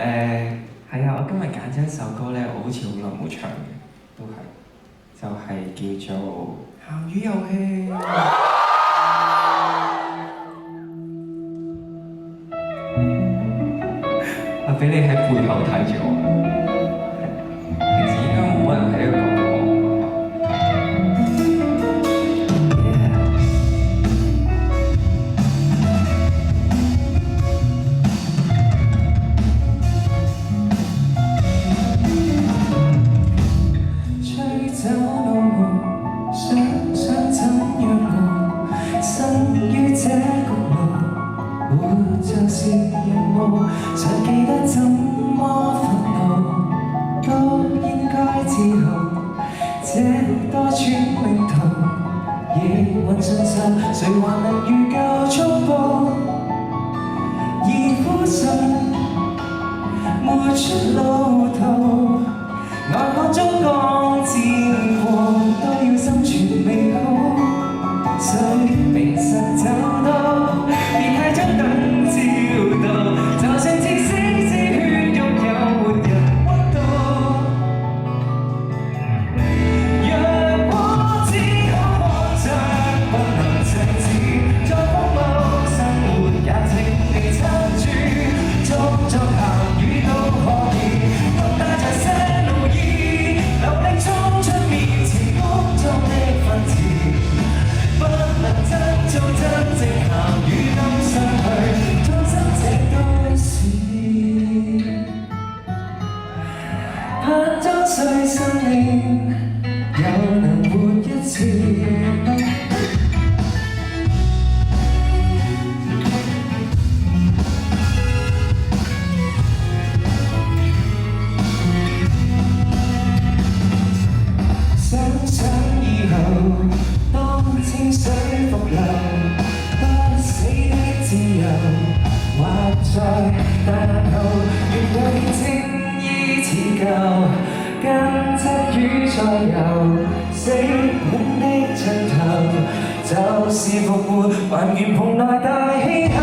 係啊，我今日揀咗一首歌咧，我好似好耐冇唱嘅，都係就係叫做鹹魚遊戲。啊，俾你喺背後睇住我，平時應該冇乜人喺度講我。像是任務，常記得怎麼憤怒，都應該自豪。這多串命途，亦運盡手，誰還能預夠速步？而苦信沒出路途，外國中國戰過，都要心存美好，誰明實找到？別太將等。就算知識之血肉有活人溫度，若果只可看着不能靜止，在荒謬生活也請你撐住，捉作鹹魚都可以，都帶着些怒意，流力衝出面前屋中的分詞，不能真做真正鹹魚都失去。盼將碎生命又能活一次，想想以後當清水復流，不死的自由畫在大後，願為情意持舊，跟七雨再遊，死穩的盡頭，就是復活，還原蓬萊大氣候。